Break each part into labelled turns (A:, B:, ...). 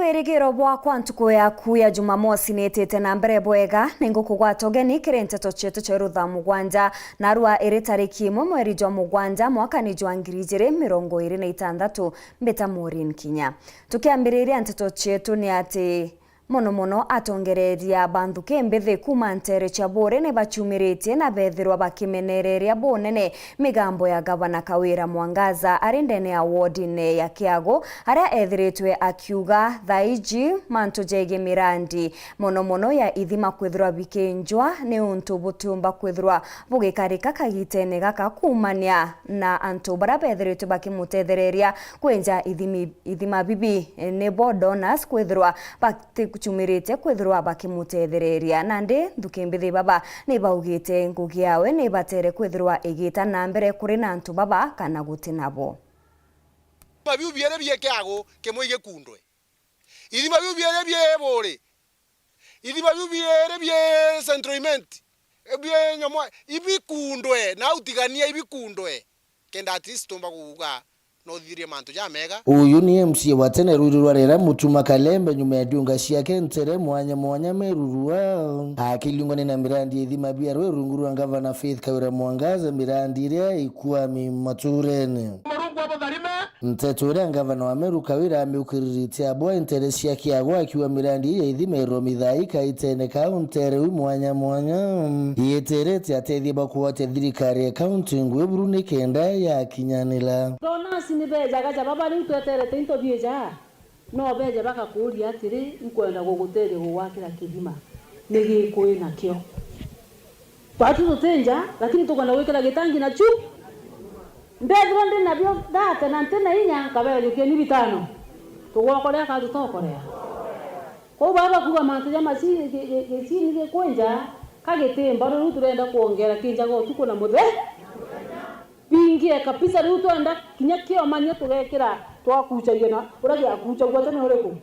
A: Mwirigiro bwakwa ntuku yaku ya Jumamosi nitete na mbere bwega ningukugwata ugeni kiri Nteto chetu cheru Thaa Mugwanja narua iri tariki 1 mweri jwa Mugwanja mwaka ni jwa 2026 mbeta MAUREEN KINYA. Tukiambiriria Nteto chetu ni ati mono atongereria banduke mbethe kuma Ntere chabore ne bachumiritie na bethirwa bakimenereria bonene migambo ya gavana Kawira Mwangaza arindene award-ine ya Kiago aria ethiritwe akiuga thaiji mantu jege mirandi mono ya ithima kwithirwa bikenjwa ni untu butumba kwithirwa bugikarika kagitene gaka kumania na antu bara bethiritwe bakimutethereria kwenja ithima bibi ne donors kwithirwa kuchumirite kwithirwa bakimutethereria nandi ndukimbithi baba ni baugite ngugi yawe ni batere kwithirwa igita na mbere kuri na antu baba kana gutinabo
B: mabiu biere bie Kiago kemoige kundwe ithi mabiu biere bie bore ithi mabiu biere bie centroiment bie nyamo ibikundwe na utigania ibikundwe kenda atistomba kuuga no thirie mantu ja mega.
C: Uyu ni MC wa tene rururwa rera mutuma Kalembe nyuma ya dunga ciake Ntere mwanya merurwa akilingone na mirandi ithima bia rwerungurwa gavana Faith Kawira Mwangaza mirandi iria ikuami MAUREEN. Nteto ria gavana wa Meru Kawira ameukiriritia abwa Ntere cia Kiago akiwa mirandi ya ithima iromithai itene kauntere mwanya yeterete atethia bakuwate thirikari ya kaunti ngwe Buruni kenda ya kinyanila
D: sini beja gaja baba ni tweterete into bieja no beja baka kuria atiri nkwenda gugutere gwakira kithima nigi kwina kio twatu tutenja lakini tukana wekera gitangi na chu ndethwa ndi nabyo date na ntena inya kabele ke ni bitano tugokorea ka tutokorea ko baba kuga mantu ya masi gesini ge kwenja kagetemba ru turenda kuongera kinja go tuko na muthe bingie kabisa riu twenda kinya kio manyo tugekira twakuchagia na uragia kuchagua tena ureko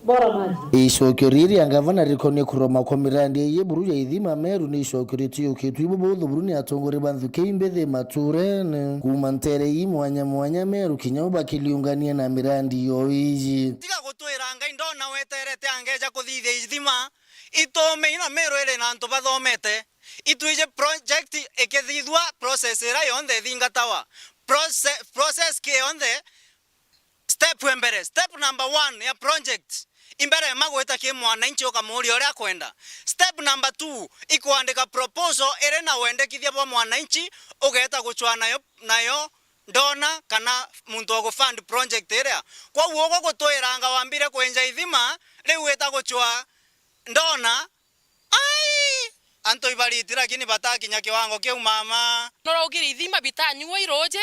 D: bora maji
C: icokio riri gavana rikonie kuroma kwa mirandi ye buru ya ithima Meru ni icokio ritio kitwibo botho Buruni atongore banthuke imbethe MAUREEN kuma Ntere mwanya Meru kinya bakiliungania na mirandi yo iji
E: tiga gutwiranga indona weterete angeja kuthithia ithima itome ina Meru ere na antu bathomete ituije project ekethithwa process era yonde thingatawa process ke yonde step number 1 ya project imbere magweta ke mwananchi okamuri oria kwenda step number 2 ikuandika proposal ere na wendekithia bwa mwananchi ugeta guchwana nayo ndona kana muntu ogo fund project area kwa uogo gutwiranga wambire kwenja ithima riu eta guchwa ndona anto ibaritira kini batakinya kiwango kiu mama
F: norogiri ithima bitanyuwa iroje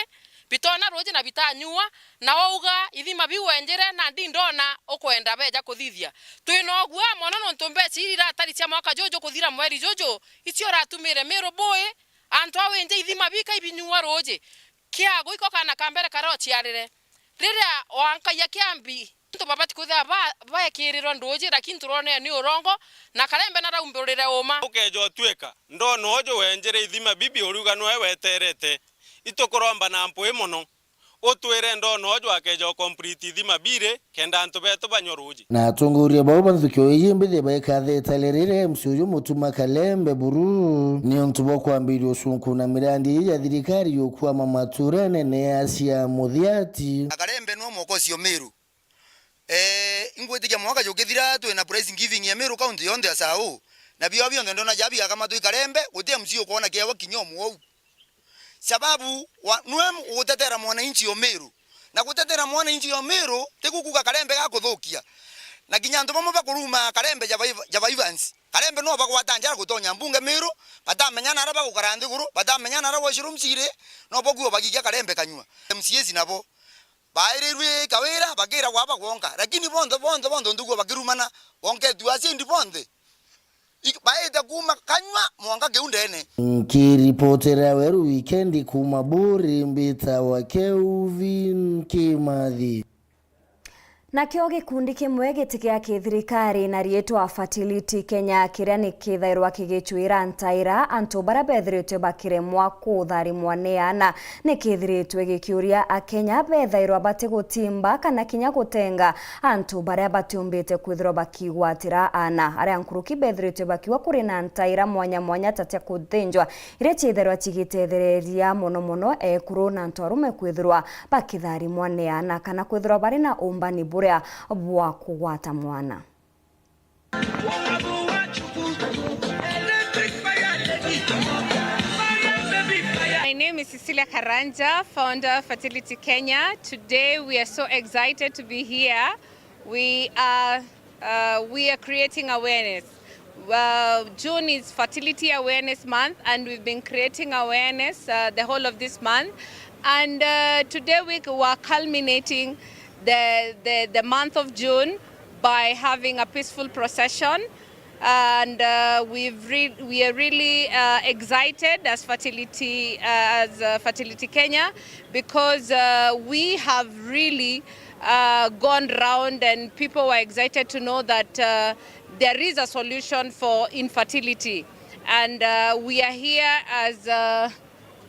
F: bitona roje na bitanyuwa na wauga ithima biwenjere na ndindona okwenda beja kuthithia twinogwa mwana no ntombe cirira atari cia mwaka jojo kuthira mweri jojo icio ratumire Meru boy anto awenje ithima bika ibinyuwa roje Kiago iko kana kambere karochi arire riria wanka ya kiambi to babati kutha ba kiriro ndoje lakini turone ni urongo na Kalembe na raumburire uma
E: ukejo tweka ndono ojo wenjere ithima bibi oruga no weterete itokoromba na mpwe mono otwere ndono ojo akejo complete ithima bire kenda antu beto banyoruji
C: na atongoria babo banthukio yimbethe baikathe talerere msuyo mutuma Kalembe buru ni untu bokwambirio sunku na mirandi ya thirikari yokuwa MAUREEN ne asia muthiati
B: Kalembe no mokocio Meru ingwetikia mwaka jokethira tu na prize giving ya Meru county yonde ya sao na bio ndona jabi kama tu Kalembe gutia msio kuona kiawa kinyomu au sababu nuem utetera mwananchi wa Meru na gutetera mwananchi wa Meru tekukuka Kalembe gakuthukia na kinyanto bamo bakuruma Kalembe java events Kalembe no bakwatanjara gutonya mbunge Meru batamenyana araba gukarandi guru batamenyana araba shirumsire no boguo bagikia Kalembe kanywa MCS nabo bairwe Kawira bagira kwaba kuonka lakini bondo ndugo bagirumana wonke tuasi ndi bonde baita kuma kanywa mwanga geundene
C: kiripotera Weru weekend kuma buri mbita wa Kelvin Kimathi.
A: Nakio gikundi kimwe gitikia kithirikari na rietwa Fertility Kenya kiria ni kithairwa kigichwira ntaira antu bara bethiritwe bakiremwa kutharimwa neana ni kithiritwe gikiuria akenya bethairwa bati gutimba kana kinya gutenga antu bara batiumbite kwithirwa bakigwatira ana aria nkuruki bethiritwe bakiwa kuri na ntaira mwanya mwanya tatia kuthinjwa iria chitherwa chigitethereria muno ekuru na antu arume kwithirwa bakitharimwa neana kana kwithirwa bari na umbani buria bwa kugwata mwana.
G: My name is Cecilia Karanja, founder of Fertility Kenya. Today we are so excited to be here. We are creating awareness. June is Fertility Awareness Month, and we've been creating awareness the whole of this month. And today we were culminating the month of June by having a peaceful procession, and we are really excited as Fertility Kenya, because we have really gone round and people were excited to know that there is a solution for infertility, and we are here as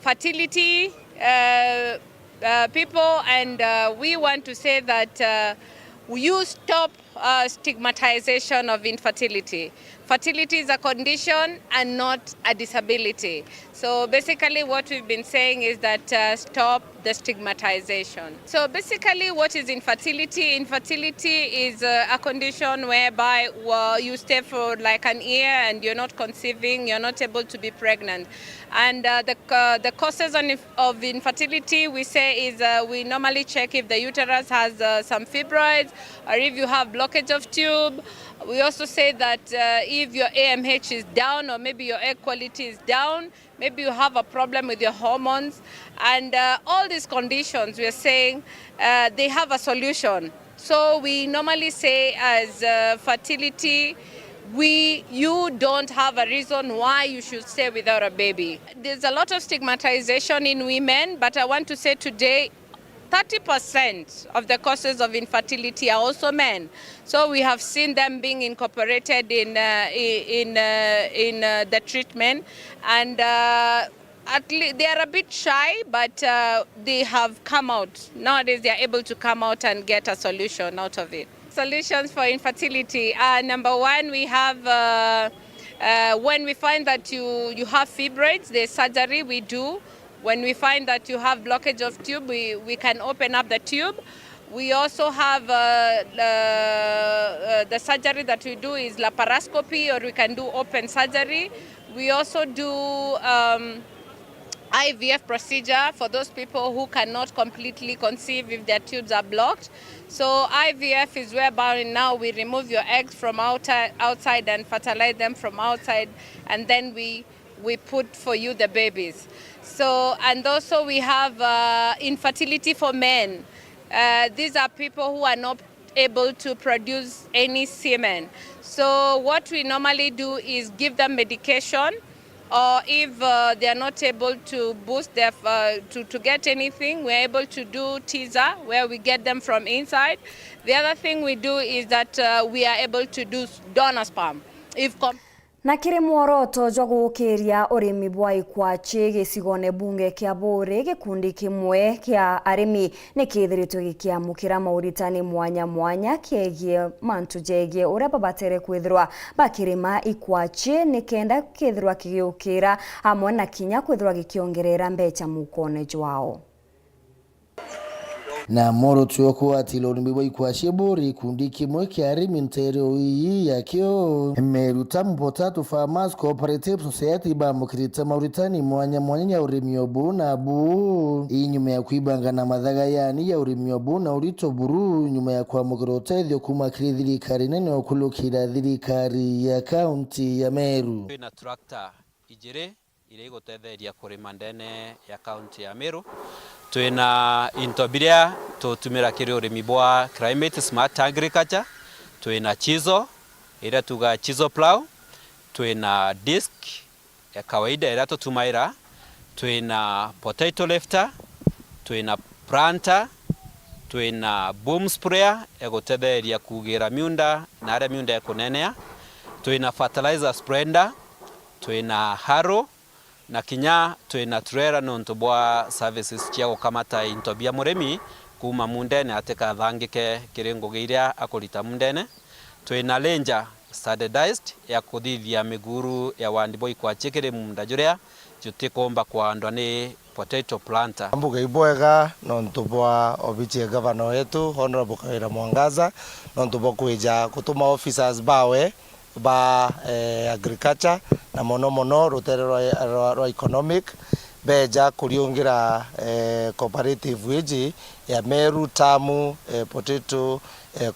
G: fertility people, and we want to say that you stop stigmatization of infertility. Fertility is a condition and not a disability. So basically what we've been saying is that stop the stigmatization. So basically what is infertility? Infertility is a condition whereby you stay for like an year and you're not conceiving, you're not able to be pregnant. And the causes of infertility, we say, is we normally check if the uterus has some fibroids or if you have blockage of tube. We also say that if your AMH is down or maybe your egg quality is down, maybe you have a problem with your hormones. And all these conditions, we are saying they have a solution. So we normally say as fertility, you don't have a reason why you should stay without a baby. There's a lot of stigmatization in women, but I want to say today 30% of the causes of infertility are also men. So we have seen them being incorporated in the treatment, and at least they are a bit shy, but they have come out. Nowadays they are able to come out and get a solution out of it. Solutions for infertility. Number one, we have when we find that you have fibroids, there's surgery we do. When we find that you have blockage of tube, we can open up the tube. We also have the surgery that we do is laparoscopy, or we can do open surgery. We also do IVF procedure for those people who cannot completely conceive if their tubes are blocked. So IVF is whereby now we remove your eggs from outside and fertilize them from outside, and then we put for you the babies. So, and also we have infertility for men. These are people who are not able to produce any semen. So what we normally do is give them medication, or if they are not able to boost their to get anything, we're able to do teaser where we get them from inside. The other thing we do is that we are able to do donor sperm.
A: Na kiri mworoto jwa gukiria urimi bwa ikwachi gicigone bunge kia Buri gikundi kimwe kia arimi ni kithiritwe gikiamukira mauritani mwanya mwanya kiegie mantu jegie uria babatere kwithirwa bakirima ikwachi ni kenda kithirwa kigiukira hamwe na kinya kwithirwa gikiongerera mbecha mukone jwao.
C: Na moro tuoko atilo nimebwa ikwashie Buri kundi kimwe kia arimi Nteto iyi yakio meruta mpotatu Farmers Cooperative Society ba mukirita Mauritani mwanya mwanya ya urimi obu na abu inyuma ya kuibanga na madhaga yani ya urimi obu na urito buru nyuma ya kwa mugirota idhio kumakiri dhirikari nene okulukira dhirikari ya kaunti ya Meru.
H: Na tractor ijire ile igotetheria kurima ndene ya kaunti ya Meru. Twina intobiria tutumira kiri urimi bwa climate smart agriculture. Twina chizo ira tuga chizo plow. Twina disc ya kawaida ira tutumaira. Twina potato lifter. Twina planter. twina boom sprayer egotetheria kugira miunda na aria miunda ekunenea, twina fertilizer spreader, twina harrow na kinya twina trailer nontu bwa services cia gukamata into bia murimi kuma mundene ateka thangike kiringo giria akurita mundene. Twina ranger standardized ya kuthithia miguru ya wandiboi kwa chikiri munda juria jutikomba kwa andwa ni potato planter.
I: Mbuga ibwega nontu bwa obichie governor wetu Honorable Kawira Mwangaza nontu bwa kuija kutuma officers bawe ba agriculture na mono rutere rwa economic beja kuriungira cooperative wiji ya Meru Tamu potato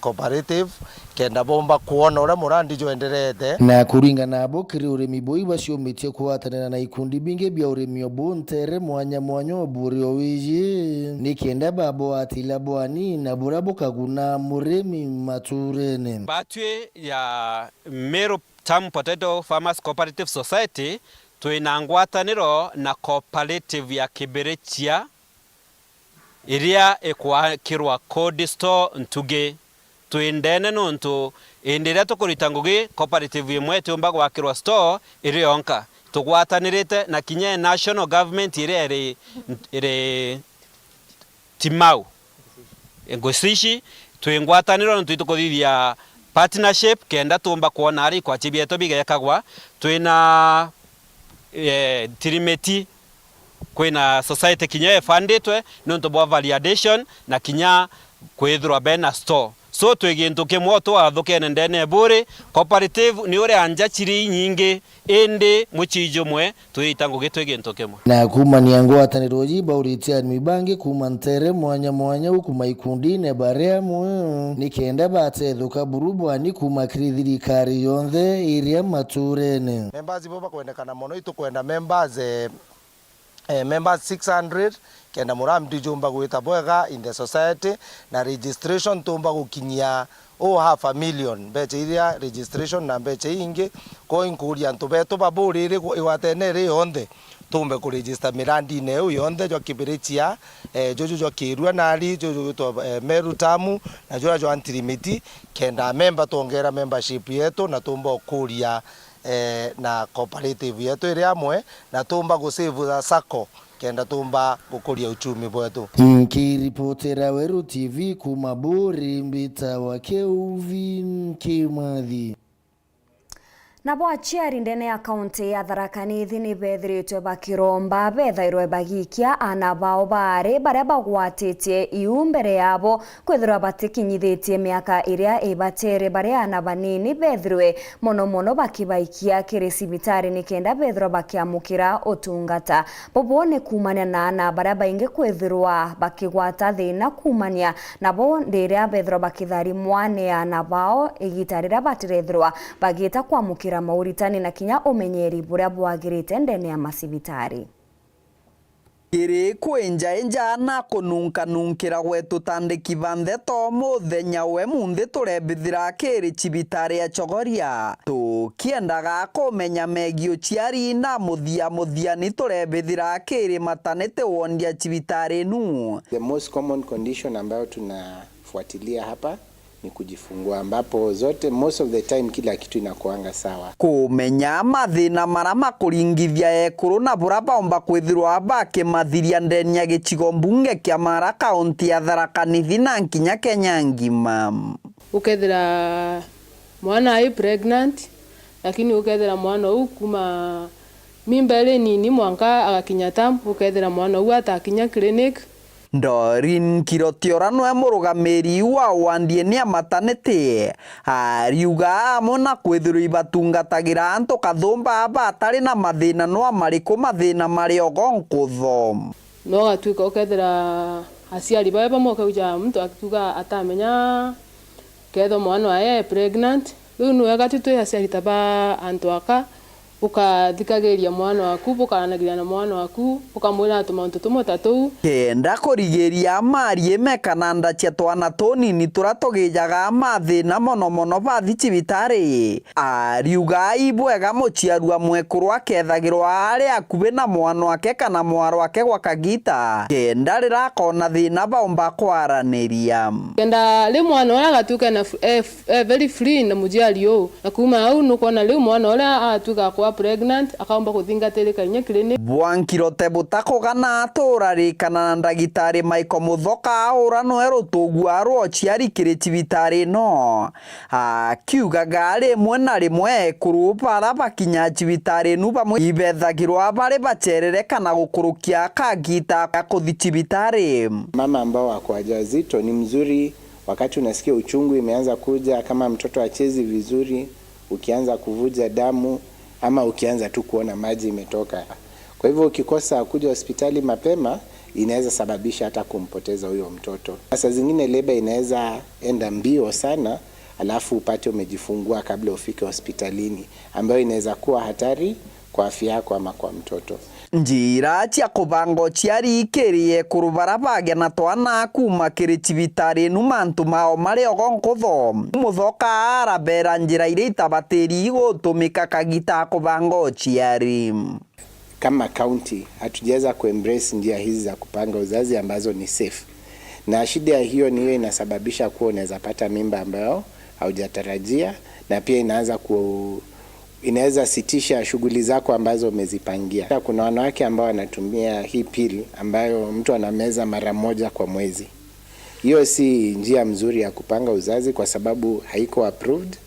I: cooperative kenda bomba kuona ura murandi joenderete
C: na kuringana abo kiri urimi boi baciomitie kuwatanira na ikundi bingi bia urimi obuntere mwanya oburi owiji ni kenda babo atila bwani na burabo kaguna murimi maturene.
H: Batwe ya Meru Tamu Potato Farmers Cooperative Society twina ngwataniro na cooperative ya Kiberechia iria ekwakirwa code store Ntuge. Twindene nontu indire tukurita ngugi cooperative imwe tumba gwakirwa store iri yonka tugwatanirite na kinya national government iri Timau Ngosishi twingwataniro nontu tukuthithia partnership kenda tumba kuona ari kwa chibieto bigekagwa. Twina Tirimeti kwina society kinya funditwe nontu bwa validation na kinya kwithirwa bena store. So twegintu kimwe twathukene ndene buri cooperative ni uri anja chiri nyingi indi muchijo mwe twita ngugi twegintu kimwe
C: na kumania ngwataniro ji bauritia mibangi kuma ntere mwanya ukuma ikundi ne baremu ni kenda batethuka burubwani kuma kirithirikari yonthe iria maturene.
I: Members boba kwendekana mono itukwenda members 600 kenda muramdi jumba gwita bwega in the society na registration tumba gukinyia half a million beche iria registration na beche ingi ko inkuria ntubeto baburi ri iwatenere yonde tumbe ku register mirandi ne yonde jo Kiberechia jojo jo kirua nari jojo to Meru Tamu na jojo Antirimiti kenda member tongera membership yetu na tumba okuria na cooperative yetu iri amwe na tumba gusave za sako kenda tumba gukuria uchumi bwetu.
C: Nkiripotera Weru TV kumaburi mbita wa Keuvi Kimathi.
A: Nabo achiari ndene ya kaunti ya Tharaka Nithi ni bethiritwe bakiromba bethairwe bagikia ana bao bare baria bagwatetie iu mbere yabo kwithirwa batikinyithitie miaka iria ibatere baria ana banini bethirwe mono bakibaikia kiri cibitari ni kenda bethirwa bakiamukira utungata bobone kumania na ana baria baingi kwithirwa bakigwata thina kumania nabo ndiria bethirwa bakithari mwane ana bao igitarira batirethirwa bagita kwamukira mauritani na kinya umenyeri buria bwagirite ndene ya masibitari.
J: Kiri kwenja na kununkira gwetu tandiki banthe to muthenya we munthi turebithira kiri cibitari ya Chogoria tukiendaga kumenya megio ciari na muthia ni turebithira kiri matanete wondia cibitari nu.
K: The most common condition ambayo tunafuatilia hapa ni kujifungua ambapo zote most of the time kila kitu inakuanga sawa.
J: Kumenya mathina marama kuringithia ekuru na buraba omba kwithirwa bake mathiria ndeni ya gicigo mbunge kia Mara kaunti ya Tharaka Nithi na nkinya Kenya ngima.
D: Ukethira mwana ai pregnant lakini ukethira mwana u kuma mimba ile nini mwanka agakinya tam ukethira mwana u atakinya clinic.
J: Dorin Kirotiora no murugamiri wa wandie ni amatanete ariuga mona kwithirwa ibatungatagira antu kathumba batari na mathina no amariku mathina mari ogonkutho
D: no gatuika ukethira aciari baba mo kauja mtu akituga atamenya ketho mwana aye pregnant riu no wega titu aciari taba antu aka ukathikagiria mwana waku ukanagirana mwana waku ukamwira tumantu tumutatu
J: kenda kurigiria mari mekananda cia twana tunini turatugijaga mathina mono bathi cibitari ariuga ibwega muciaru amwe kurwa kethagirwa ari akubi na mwana wake kana mwaro wake gwa kagita kenda rirakona thina baumba kwaraniria
D: kenda ri mwana ora gatuka na very free na mujiari u na kuma au nukona ri mwana ora atuka kwa pregnant akaomba kuthingatira KINYA clinic
J: bwankirote butakogana aturarikana na ndagitari Michael Muthoka ora no erutugu aro ciari kiri cibitari no akiuga gari mwena rimwe kurupa araba kinya cibitari nu bamwe ibethagirwa bari bacerere kana gukurukia kagita kuthi cibitari.
K: Mama ambao wako wajawazito ni mzuri wakati unasikia uchungu imeanza kuja, kama mtoto achezi vizuri, ukianza kuvuja damu ama ukianza tu kuona maji imetoka. Kwa hivyo ukikosa kuja hospitali mapema inaweza sababisha hata kumpoteza huyo mtoto. Sasa zingine leba inaweza enda mbio sana alafu upate umejifungua kabla ufike hospitalini, ambayo inaweza kuwa hatari kwa afya yako ama kwa mtoto.
J: Njira cia kubango ciari ikirie kurubara bage na twana kuma kiri cibitari nu mantu mao mari ogonkutho Muthoka arabera njira iria itabatiri gutumika kagita kubango ciari.
K: Kama county hatujaweza kuembrace njia hizi za kupanga uzazi ambazo ni safe, na shida hiyo ni hiyo inasababisha kuwa unaweza pata mimba ambayo haujatarajia, na pia inaweza sitisha shughuli zako ambazo umezipangia. Kuna wanawake ambao wanatumia hii pili ambayo mtu anameza mara moja kwa mwezi. Hiyo si njia mzuri ya kupanga uzazi kwa sababu haiko approved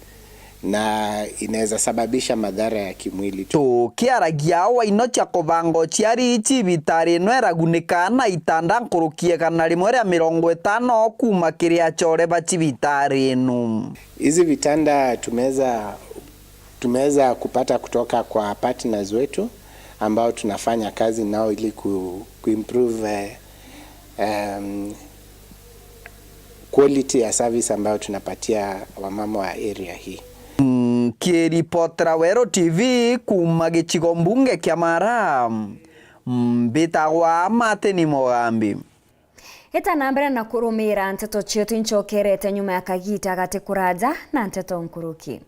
K: na inaweza sababisha madhara ya kimwili.
J: Tukiaragia waino cia kubango ciari cibitari no eragunika na itanda nkurukie kana rimwe ria 50 kuma kiria chore ba cibitari nu.
K: Hizi vitanda tumeweza kupata kutoka kwa partners wetu ambao tunafanya kazi nao ili kuimprove quality ya service ambayo tunapatia wamama wa area hii.
J: Kiripotera Weru TV kuma gicigo mbunge kia Mara mbitagwa Mateni Mogambi.
A: Hita nambere na kurumira Nteto chetu inchokerete nyuma ya kagita gati kuraja na Nteto nkuruki.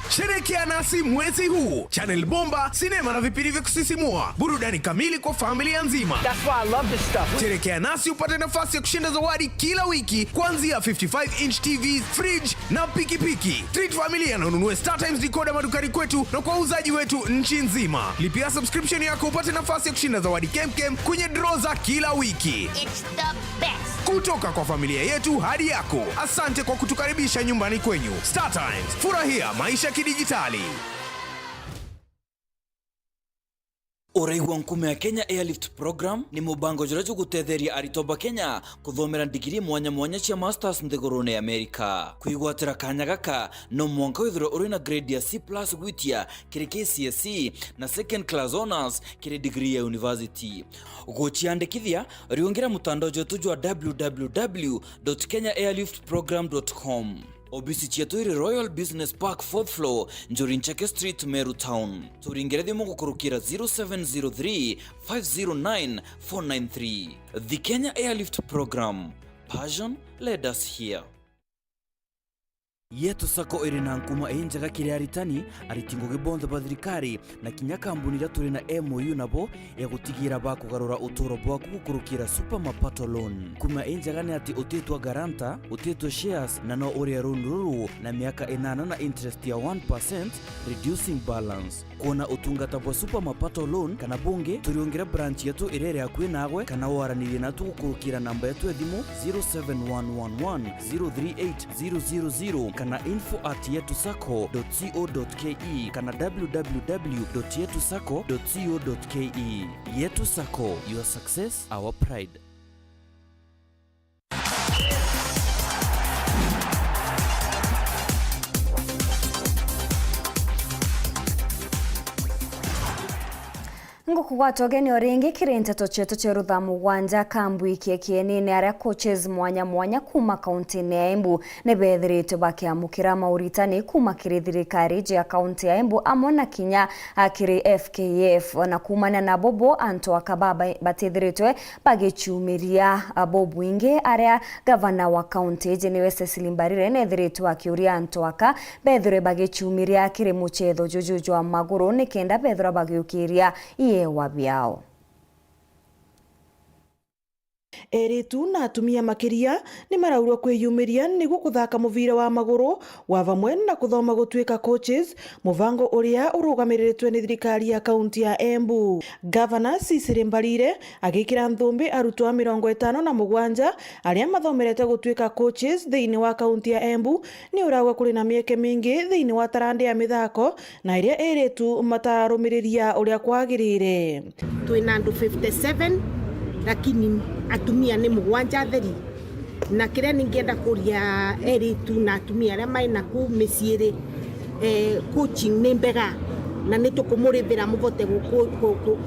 L: Sherekea nasi mwezi huu. Channel bomba, sinema na vipindi vya kusisimua. Burudani kamili kwa familia nzima.
M: That's why I love this stuff.
L: Sherekea nasi upate nafasi ya kushinda zawadi kila wiki kuanzia 55-inch TVs, fridge na pikipiki. Treat familia na ununue StarTimes decoder madukani kwetu na kwa uzaji wetu nchi nzima. Lipia subscription yako upate nafasi ya kushinda zawadi kemkem kwenye draw za kila wiki.
N: It's the best.
L: Kutoka kwa familia yetu hadi yako. Asante kwa kutukaribisha nyumbani kwenyu. StarTimes, furahia maisha kidijitali.
O: Ureigwa nkume ya Kenya Airlift Program ni mubango jurajo gutetheria aritoba Kenya kuthomera digiri mwanya cia masters nthigurune ya Amerika. Kuigwatira kanya gaka no mwanka withiro uri na grade ya C+ gwitia kiri KCSE na second class honors kiri degree ya university. Guchiandikithia riongera mutandao jetu jwa www.kenyaairliftprogram.com. Obisi chetu iri Royal Business Park 4th floor, Njorincheke Street, Meru Town. Turingere thimu gukurukira 0703 509 493. The Kenya Airlift Program. Passion led us here. Yetu sako iri na nkuma enjaga kiri aritani aritingo gibonda badrikari na kinya kambuni ira turi na MOU nabo ya gutigira bakugarura uturo bwaku gukurukira super mapato loan. Kuma enjaga ni ati utetwa garanta, utetwa shares na no uri runruru na miaka 8 na interest ya 1% reducing balance. Kuona utungata bwa super mapato loan kana bunge turiongera branch yetu irere akwe nagwe kana waraniri na tugukurukira namba yetu edimu 07111038000 kana info@yetusako.co.ke kana www.yetusako.co.ke. Yetu Sako, your success, our pride.
A: Ngukugwata ogeni oringi kiri Nteto chetu cheru Thaa Mugwanja kambui kienini aria coaches mwanya mwanya kuma kaunti ya Embu nebethiritwe bakiamukira mauritani kuma kiri thirikari ya kaunti ya Embu amwe na kinya kiri FKF na kumana na bobo anto akababa batithiritwe bagichumiria bobu ingi aria gavana wa kaunti niwe Cecily Mbarire nethiritwe akiuria anto aka bethire bagichumiria kiri muchetho jujuju wa maguru nikenda bethira bagiukiria yewa biao.
M: Eritu na atumia makiria ni maraurwo kwiyumiria niguo kuthaka muvira wa maguru wa vamwe na kuthoma gutuika coaches muvango uria urugamiritwe ni thirikari ya kaunti ya Embu. Governor Cecily Mbarire agikira nthumbi arutwo 57 aria mathomerete gutuika coaches thiini wa kaunti ya Embu ni uragwa kuri na mieke mingi thiini wa tarande ya mithako na iria eritu matarumiriria uria kwagirire.
N: Twina andu 57 lakini atumia ni mugwanja theri na kiria ningienda kuria eritu na atumia aria mai naku miciiri coaching ni mbega na nitukumurithira muvote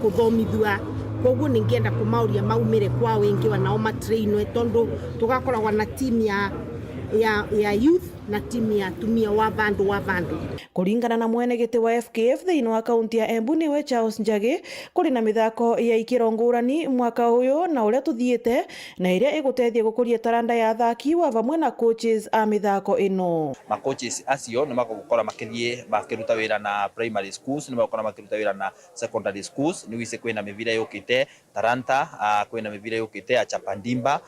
N: kuthomithua koguo ningienda kumauria maumire kwa wingi wanao matrainwe tondu tugakoragwa na team ya youth na timu ya atumia wa vandu.
M: Kuringana na mwene giti wa FKF thiini wa kaunti ya Embu niwe Charles Njagi kuri na mithako ya ikiro ngurani mwaka uyu na uria tuthiite na iria igutethia gukuria taranda ya athaki wa vamwe na coaches a mithako ino.
P: Ma coaches acio ni magukora makithie bakiruta wira na primary schools, ni magukora makiruta wira na secondary schools, ni wise kwina mivira yukite Taranta, kwina mivira yukite ya Chapandimba,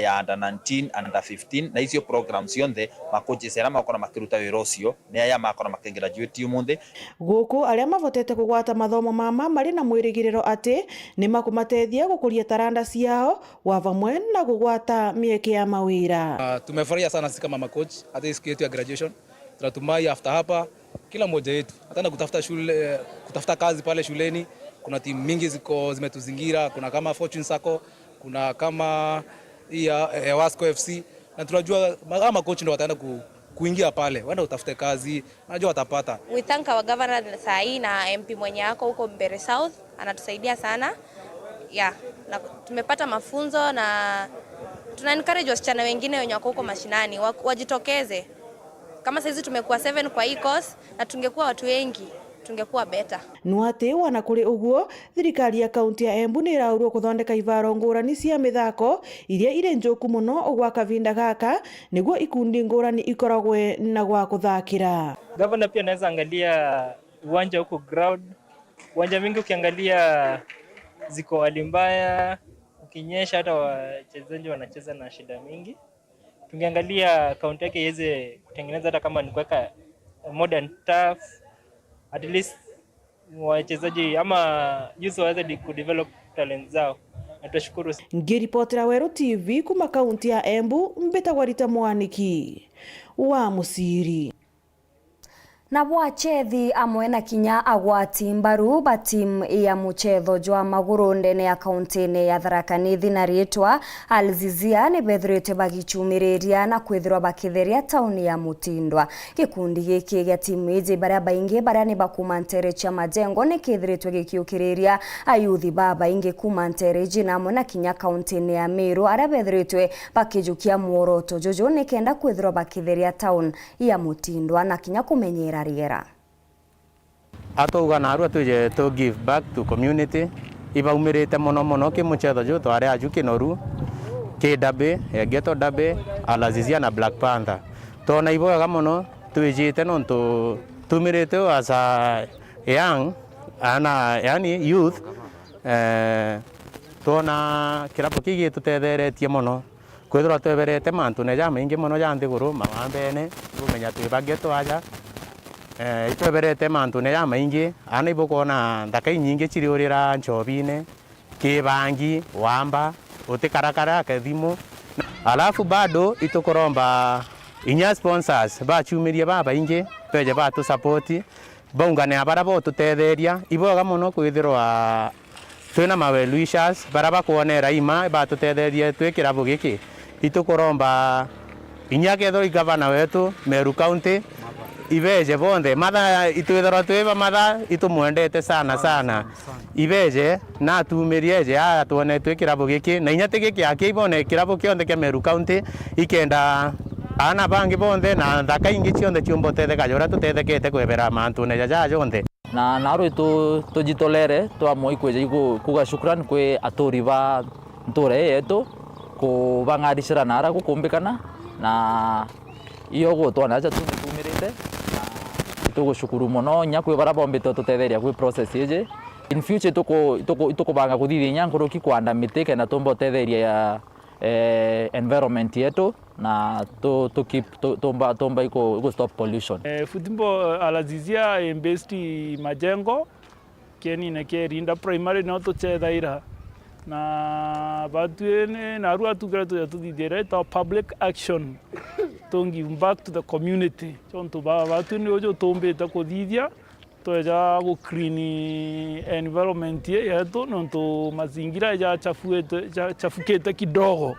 P: ya under 19 under 15 na icio programs yonthe ma coaches era makora makiruta wira ucio ni aya makora makigraduate umuthi.
M: Guku aria mavotete kugwata mathomo mama mari na mwirigiriro ati ni makumatethia gukuria taranda ciao wa vamwe na kugwata mieke ya mawira.
Q: Tumefurahia sana sisi kama macoach hata siku yetu ya graduation. Tunatumai after hapa kila mmoja wetu hata kutafuta shule, kutafuta kazi pale shuleni. Kuna timu mingi zimetuzingira, kuna kama Fortune Sacco, kuna kama Wasco FC na tunajua kama coach ndio wataenda kuingia pale, waenda utafute kazi, najua watapata.
R: We thank our governor Thaa na MP mwenye yako huko Mbere South, anatusaidia sana. Na tumepata mafunzo na tuna encourage wasichana wengine wenye wako huko mashinani wajitokeze. Kama saizi tumekuwa 7 kwa hii course na tungekuwa watu wengi tungekuwa better.
M: Nuate wana kuri uguo thirikari ya kaunti ya Embu ni iraurwo kuthondeka ivaro ngurani cia mithako iria ire njoku muno ogwa kavinda gaka niguo ikundi ngurani ikoragwe na gwa kuthakira.
S: Governor pia anaweza angalia uwanja huko ground. Uwanja mingi ukiangalia ziko hali mbaya, ukinyesha hata wachezaji wanacheza na shida mingi. Tungeangalia kaunti yake iweze kutengeneza hata kama ni kuweka modern turf, at least wachezaji ama youth waweze kudevelop talent zao. Natashukuru.
M: Ngiripotera Weru TV kuma kaunti ya Embu mbetagwarita mwaniki wa Musiri.
A: Na wachethi amwe na kinya agwati mbaru ba timu ya muchetho jwa maguru ndene ya kaunti ya Tharaka Nithi na rietwa Alzizia ni bethirite bagichumiriria na kwithirwa bakitheria tauni ya Mutindwa. Gikundi giki gya timu iji baria baingi baria ni bakuma Ntere cha Majengo ni kithiritwe gikiukiriria ayuthi baba ingi kuma Ntere jina amwe na kinya kaunti ya Meru aria bethiritwe bakijukia muoroto jojo ni kenda kwithirwa bakitheria tauni ya Mutindwa na kinya kumenyera riera.
T: Atauga naru atuje to give back to community ibaumirite mono ki muchetho ju tware aju kinoru KW geto dabe Alazizia na Black Panther tona iboga mono tujite nonto tumirite as a young yani youth tona kirapo kigi tutetheretie mono kwithira tweberete mantu ne jama ingi mono jante guru mawambene kumenya twibageto aja itweberete mantu ne jama ingi ana ibokona ndaka nyingi chiriurira nchobine kibangi wamba utikarakara kadhimo alafu bado itukoromba inya sponsors bachumirie baba ingi peje batu support bongane abara bo tutetheria iboga mono kwithirwa twina mawell wishers baraba kuonera ima batutetherie twikira bugiki itukoromba inya ketho igavana wetu Meru County ibeje bonde matha itwithora twiba matha itumwendete sana ibeje na tumirieje tuone twikirabo giki na inyate giki akibone kirabo kionde ke Meru County ikenda ana bangi bonde na thaka ingi cionde ciumbotete kajora tutethekete kwebera mantu ne jaja jonde
U: na naro tujitolere twamoi kweja kuga shukrani kwe atori ba ntore yetu kubang'aricira nara gukumbikana na iyo gutwana aja tumirite tugushukuru muno nya kwi bara bombite tutetheria kwi process ije in future tukubanga kuthithia nyankuruki kwanda mitike na tumbotetheria ya environment yetu na to keep tomba iko stop pollution.
V: Futimbo alazizia investi majengo keni na kerinda primary no to chethaira na batuene na rua tukira tuthithire to public action to give back to the community chonto batuene ojo tombete kuthithia toja go clean environment yetu nonto mazingira ya chafukete kidogo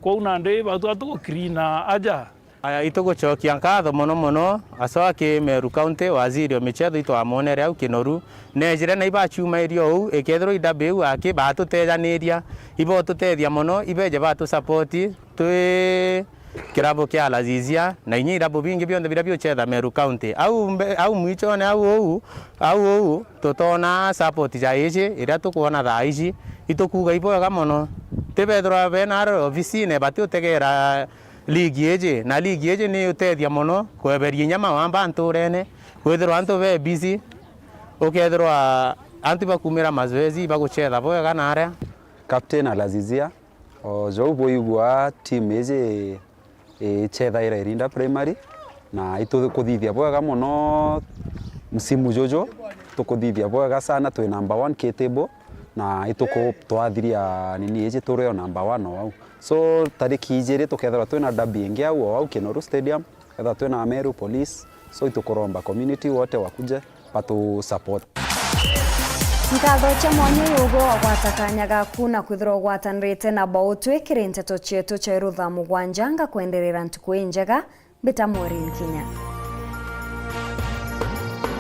V: kwa unande batu atuko clean aja
T: aya itugucokia nkatho muno acoki Meru County waziri omichedo itwamonere au kinoru nejire na ibachuma irio u ikethiro idabeu aki batutejaniria ibo tutethia muno ibeje batu support twi kirabo kia lazizia na inyi irabo bingi bionde bira biochetha Meru County au mwichone au tutona support ja ici ira tukuona thaa ici itukuga iboga muno tibethora benaro ofisine batutegera ligi eje na ligi eje ni utethia muno kweberia nyama wamba nturene kwithirwa antu be busy ukethirwa antu bakumira mazoezi baguchetha boga nare
W: captain alazizia jo boigwa team eje chethaira irinda primary na itukuthithia boga muno msimu jojo tukuthithia boga sana twi number 1 ketable na ituko twathiria nini eje tureo number 1 wao so tariki ijiri tukethera twina derby ingi au Kinoru Stadium etha twina Meru Police so itukoromba community wote wakuje patu support
A: Nkatho cha mwanya yugo gwatakanyaga kuna kwithirwo gwatanirite na bautwikire Nteto chetu cha Mugwanja nga kwenderera ntuku njega mbita MAUREEN Kinya.